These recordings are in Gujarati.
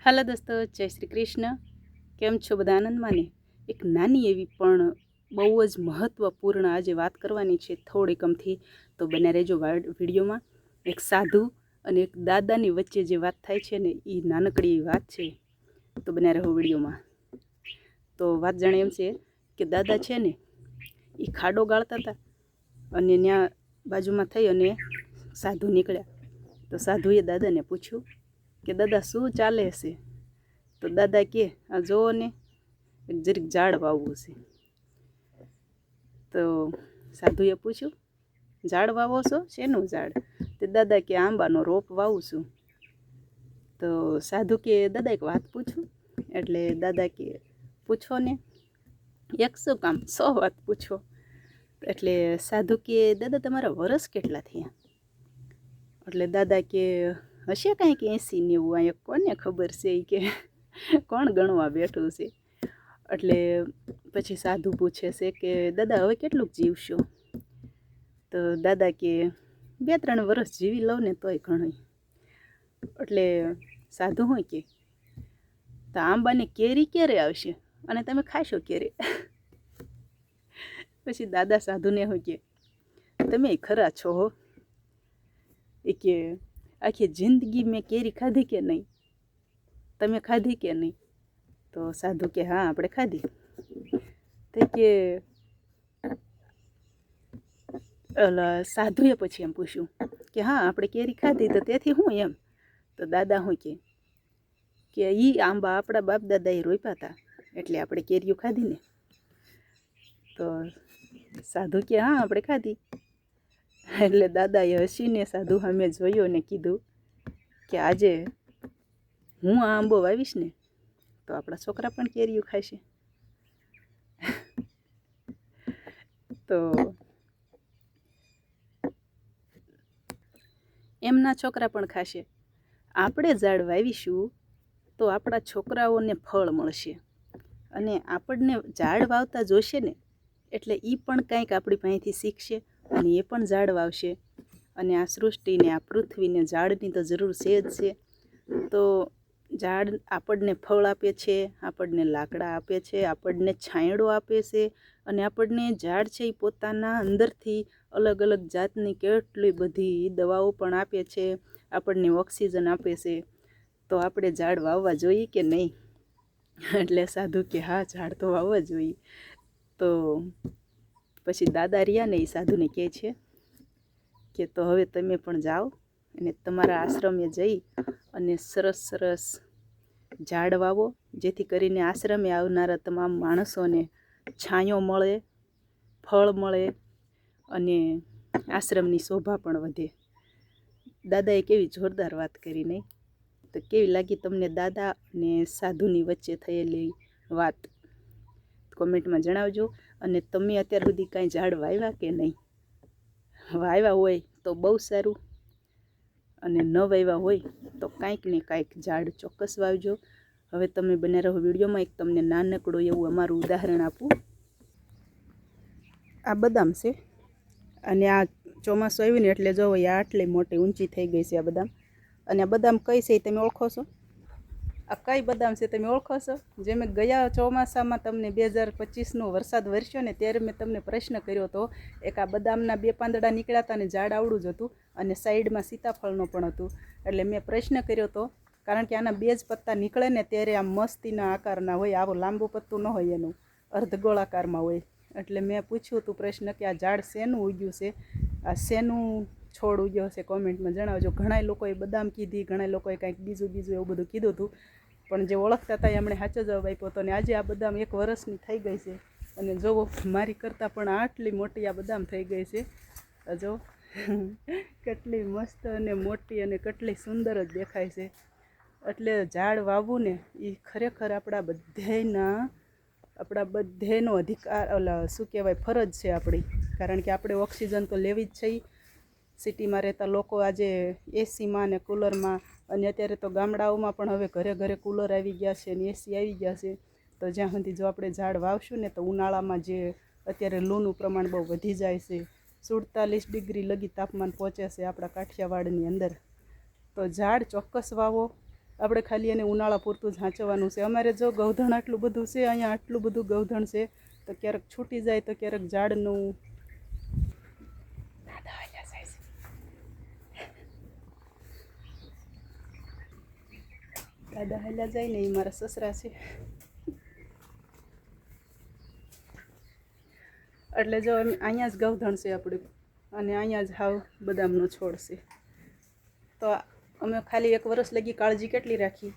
હાલો દોસ્તો, જય શ્રી કૃષ્ણ. કેમ છો બધા? આનંદમાં ને? એક નાની એવી પણ બહુ જ મહત્વપૂર્ણ આજે વાત કરવાની છે થોડીક અમથી, તો બને રહેજો વિડીયોમાં. એક સાધુ અને એક દાદાની વચ્ચે જે વાત થાય છે ને, એ નાનકડી એવી વાત છે, તો બને રહો વિડીયોમાં. તો વાત જાણે એમ છે કે દાદા છે ને એ ખાડો ગાળતા હતા અને ત્યાં બાજુમાં થઈ અને સાધુ નીકળ્યા. તો સાધુએ દાદાને પૂછ્યું કે દાદા શું ચાલે છે? તો દાદા કે આ જોવો ને એક જરીક ઝાડ વાવવું છે. તો સાધુએ પૂછ્યું ઝાડ વાવો છો? શેનું ઝાડ? તે દાદા કે આંબાનો રોપ વાવું છું. તો સાધુ કે દાદા એક વાત પૂછું? એટલે દાદા કે પૂછો ને. 100 કામ 100 વાત પૂછો. એટલે સાધુ કે દાદા તમારા વરસ કેટલા થયા? એટલે દાદા કે હશે કાંઈક 80-90. અહીંયા કોને ખબર છે એ કે કોણ ગણવા બેઠું છે. એટલે પછી સાધુ પૂછે છે કે દાદા હવે કેટલુંક જીવશો? તો દાદા કે 2-3 વર્ષ જીવી લઉં ને તોય ઘણું. એટલે સાધુ હોય કે તો આંબાની કેરી ક્યારે આવશે અને તમે ખાશો ક્યારે? પછી દાદા સાધુને હોય કે તમે ખરા છો હો. એ કે આખી જિંદગી મેં કેરી ખાધી કે નહીં? તમે ખાધી કે નહીં? તો સાધુ કે હા આપણે ખાધી. તો કે સાધુએ પછી એમ પૂછ્યું કે હા આપણે કેરી ખાધી તો તેથી હું એમ? તો દાદા હું કે ઈ આંબા આપણા બાપ દાદાએ રોપ્યા હતા એટલે આપણે કેરીઓ ખાધી ને. તો સાધુ કે હા આપણે ખાધી. એટલે દાદાએ હસીને સાધુ સામે જોયો ને કીધું કે આજે હું આ આંબો વાવીશ ને તો આપણા છોકરા પણ કેરીઓ ખાશે. તો એમના છોકરા પણ ખાશે. આપણે ઝાડ વાવીશું તો આપણા છોકરાઓને ફળ મળશે અને આપણને ઝાડ વાવતા જોશે ને એટલે એ પણ કંઈક આપણી પાસેથી શીખશે અને એ પણ ઝાડ વાવશે. અને આ સૃષ્ટિને આ પૃથ્વીને ઝાડની તો જરૂર છે જ છે. તો ઝાડ આપણને ફળ આપે છે, આપણને લાકડા આપે છે, આપણને છાંયડો આપે છે અને આપણને ઝાડ છે એ પોતાના અંદરથી અલગ અલગ જાતની કેટલી બધી દવાઓ પણ આપે છે, આપણને ઓક્સિજન આપે છે. તો આપણે ઝાડ વાવવા જોઈએ કે નહીં? એટલે સાધુ કે હા ઝાડ તો વાવવા જોઈએ. તો પછી દાદા રહ્યા ને એ સાધુને કહે છે કે તો હવે તમે પણ જાઓ અને તમારા આશ્રમે જઈ અને સરસ સરસ ઝાડ વાવો, જેથી કરીને આશ્રમે આવનારા તમામ માણસોને છાંયો મળે, ફળ મળે અને આશ્રમની શોભા પણ વધે. દાદાએ કેવી જોરદાર વાત કરી નહીં? તો કેવી લાગી તમને દાદા અને સાધુની વચ્ચે થયેલી વાત? કોમેન્ટમાં જણાવજો. અને તમે અત્યાર સુધી કાંઈ ઝાડ વાવ્યા કે નહીં? વાવ્યા હોય તો બહુ સારું, અને ન વાવ્યા હોય તો કાંઈક ને કાંઈક ઝાડ ચોક્કસ વાવજો. હવે તમે બને રહો વિડીયોમાં. એક તમને નાનકડું એવું અમારું ઉદાહરણ આપું. આ બદામ છે અને આ ચોમાસું આવ્યું ને એટલે જોવો આટલી મોટી ઊંચી થઈ ગઈ છે આ બદામ. અને આ બદામ કઈ છે તમે ઓળખો છો? આ કઈ બદામ છે તમે ઓળખો છો? જે મેં ગયા ચોમાસામાં તમને 2025નો વરસાદ વરસ્યો ને ત્યારે મેં તમને પ્રશ્ન કર્યો હતો. એક આ બદામના 2 પાંદડા નીકળ્યા હતા અને ઝાડ આવડું જ હતું અને સાઈડમાં સીતાફળનું પણ હતું. એટલે મેં પ્રશ્ન કર્યો હતો કારણ કે આના 2 જ પત્તા નીકળે ને ત્યારે આમ મસ્તીના આકારના હોય, આવું લાંબુ પત્તું ન હોય, એનું અર્ધગોળાકારમાં હોય. એટલે મેં પૂછ્યું હતું પ્રશ્ન કે આ ઝાડ શેનું ઉગ્યું છે, આ શેનું છોડ ઉગ્યો હશે? કોમેન્ટમાં જણાવજો. ઘણા લોકોએ બદામ કીધી, ઘણા લોકોએ કંઈક બીજું એવું બધું કીધું હતું, પણ જે ઓળખતા હતા એમણે સાચો જવાબ આપ્યો હતો. અને આજે આ બદામ 1 વર્ષની થઈ ગઈ છે અને જોવો મારી કરતાં પણ આટલી મોટી આ બદામ થઈ ગઈ છે. જો કેટલી મસ્ત અને મોટી અને કેટલી સુંદર જ દેખાય છે. એટલે ઝાડ વાવવું ને એ ખરેખર આપણા બધાનો અધિકાર, શું કહેવાય, ફરજ છે આપણી. કારણ કે આપણે ઓક્સિજન તો લેવી જ છે. સિટીમાં રહેતા લોકો આજે એસીમાં ને કૂલરમાં, અને અત્યારે તો ગામડાઓમાં પણ હવે ઘરે ઘરે કૂલર આવી ગયા છે અને એસી આવી ગયા છે. તો જ્યાં સુધી જો આપણે ઝાડ વાવશું ને તો ઉનાળામાં જે અત્યારે લૂનું પ્રમાણ બહુ વધી જાય છે, 47 ડિગ્રી લગી તાપમાન પહોંચે છે આપણા કાઠિયાવાડની અંદર. તો ઝાડ ચોક્કસ વાવો આપણે ખાલી એને ઉનાળા પૂરતું જ હાંચવાનું છે. અમારે જો ગૌધણ આટલું બધું છે, અહીંયા આટલું બધું ગૌધણ છે, તો ક્યારેક છૂટી જાય તો ક્યારેક ઝાડનું દાદા હાલ્યા જાય ને એ મારા સસરા છે. એટલે જો અહીંયા જ ગૌધણ છે આપણું, અને અહીંયા જ હાવ બદામનો છોડ છે. તો અમે ખાલી 1 વર્ષ લગી કાળજી કેટલી રાખી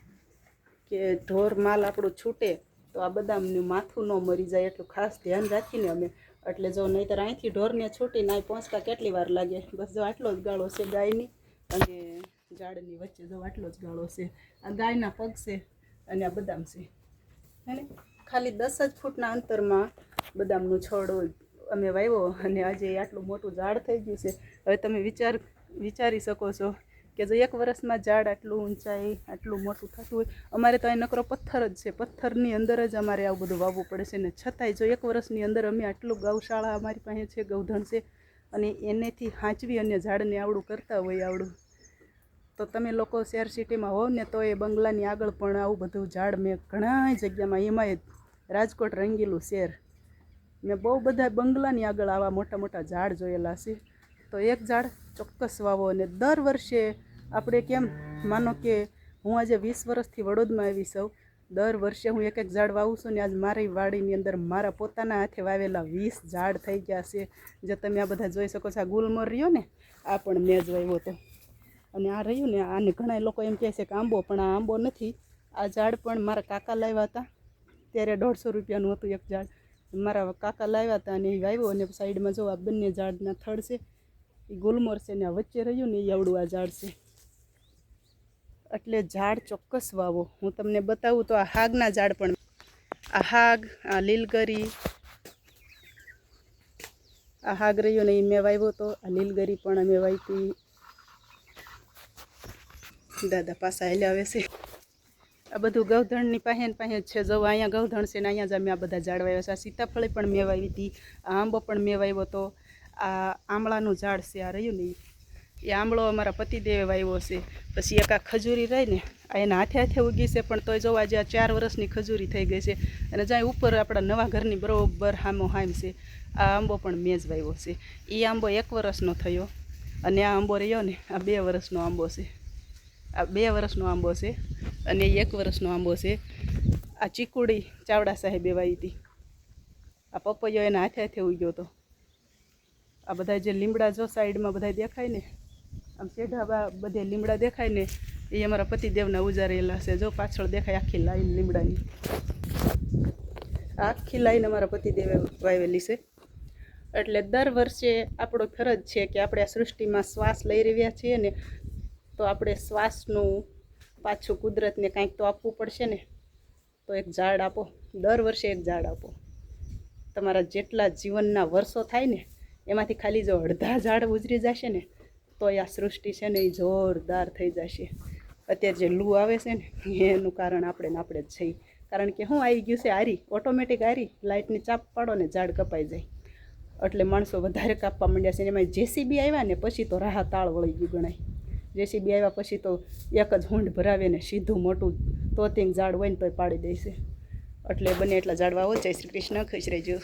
કે ઢોર માલ આપણું છૂટે તો આ બદામનું માથું ન મરી જાય, એટલું ખાસ ધ્યાન રાખીને અમે. એટલે જો નહીંતર અહીંથી ઢોરને છૂટીને અહીં પહોંચતા કેટલી વાર લાગે. બસ જો આટલો જ ગાળો છે ગાયની અને ઝાડની વચ્ચે, જો આટલો જ ગાળો છે. આ ગાયના પગ છે અને આ બદામ છે, હે ને. ખાલી 10 જ ફૂટના અંતરમાં બદામનું છોડ અમે વાવ્યો અને આજે આટલું મોટું ઝાડ થઈ ગયું છે. હવે તમે વિચારી શકો છો કે જો 1 વર્ષમાં ઝાડ આટલું ઊંચાઈ આટલું મોટું થતું હોય. અમારે તો અહીં નકરો પથ્થર જ છે, પથ્થરની અંદર જ અમારે આવું બધું વાવવું પડે છે. ને છતાંય જો 1 વર્ષની અંદર અમે આટલું ગૌશાળા અમારી પાસે છે, ગૌધણ છે, અને એનેથી હાંચવી અને ઝાડને આવડું કરતા હોય આવડું. તો તમે લોકો શહેર સિટીમાં હોવ ને તો એ બંગલાની આગળ પણ આવું બધું ઝાડ મેં ઘણા જગ્યામાં, એમાંય રાજકોટ રંગીલું શહેર, મેં બહુ બધા બંગલાની આગળ આવા મોટા મોટા ઝાડ જોયેલા છે. તો એક ઝાડ ચોક્કસ વાવો. અને દર વર્ષે આપણે કેમ માનો કે હું આજે 20 વર્ષથી વડોદમાં આવી છું, દર વર્ષે હું એક ઝાડ વાવું છું. ને આજ મારી વાડીની અંદર મારા પોતાના હાથે વાવેલા 20 ઝાડ થઈ ગયા છે. જે તમે આ બધા જોઈ શકો છો. આ ગુલમોર રહ્યો ને, આ પણ મેં જ વાવ્યો હતો. અને આ રહ્યું ને, આને ઘણા લોકો એમ કહે છે કે આંબો, પણ આ આંબો નથી. આ ઝાડ પણ મારા કાકા લાવ્યા હતા, ત્યારે 150 રૂપિયાનું હતું એક ઝાડ. મારા કાકા લાવ્યા હતા અને એ વાવ્યો. અને સાઈડમાં જો આ બંને ઝાડના થડ છે, એ ગુલમોર છે, ને આ વચ્ચે રહ્યું ને એ આવડું આ ઝાડ છે. એટલે ઝાડ ચોક્કસ વાવો. હું તમને બતાવું તો આ હાગના ઝાડ પણ, આ હાગ, આ લીલગરી, આ હાગ રહ્યો ને એ મેં વાવ્યો હતો. આ લીલગરી પણ અમે વાવી. દાદા પાસા હાલ્યા આવે છે. આ બધું ગૌધણની પાસે જ છે. જો અહીંયા ગૌધણ છે ને અહીંયા જ અમે આ બધા ઝાડ વાવ્યા છે. આ સીતાફળી પણ મેં વાવી હતી, આ આંબો પણ મેં વાવ્યો હતો. આ આમળાનું ઝાડ છે, આ રહ્યું ને એ આંબળો અમારા પતિદેવે વાવ્યો છે. પછી એક આ ખજૂરી રહી ને, આ એના હાથે ઉગી છે, પણ તોય જો આજે આ 4 વર્ષની ખજૂરી થઈ ગઈ છે. અને જ્યાં ઉપર આપણા નવા ઘરની બરોબર હામો હામ છે. આ આંબો પણ મેં જ વાવ્યો છે. એ આંબો 1 વર્ષનો થયો, અને આ આંબો રહ્યો ને આ 2 વર્ષનો આંબો છે. આ 2 વર્ષનો આંબો છે અને 1 વર્ષનો આંબો છે. આ ચીકુડી ચાવડા સાહેબે વાવી હતી. આ પપૈયો એના હાથે ઉગ્યો હતો. આ બધા જે લીમડા જો સાઈડમાં બધા દેખાય ને, આમ સેઢા બધે લીમડા દેખાય ને, એ અમારા પતિદેવના ઉજારેલા છે. જો પાછળ દેખાય આખી લાઈન લીમડાની, આખી લાઈન અમારા પતિદેવે વાવેલી છે. એટલે દર વર્ષે આપણો ફરજ છે કે આપણે આ સૃષ્ટિમાં શ્વાસ લઈ રહ્યા છીએ ને, તો આપણે શ્વાસનું પાછું કુદરતને કાંઈક તો આપવું પડશે ને. તો એક ઝાડ આપો, દર વર્ષે એક ઝાડ આપો. તમારા જેટલા જીવનના વર્ષો થાય ને, એમાંથી ખાલી જો અડધા ઝાડ ઉજરી જશે ને, તો આ સૃષ્ટિ છે ને એ જોરદાર થઈ જશે. અત્યારે જે લૂ આવે છે ને, એનું કારણ આપણે જ છીએ. કારણ કે શું આવી ગયું છે, આરી ઓટોમેટિક આરી લાઇટની ચાપ પાડો ને ઝાડ કપાઈ જાય. એટલે માણસો વધારે કાપવા માંડ્યા છે. એમાં જેસીબી આવ્યા ને પછી તો રાહ તાળ વળી ગયું ગણાય. જેસીબી આવ્યા પછી તો એક જ હુંડ ભરાવે ને સીધું મોટું તોતિંગ ઝાડ હોય ને તો પાડી દે છે. એટલે બને એટલા ઝાડ વાવો. જય શ્રી કૃષ્ણ, ખુશ રહેજો.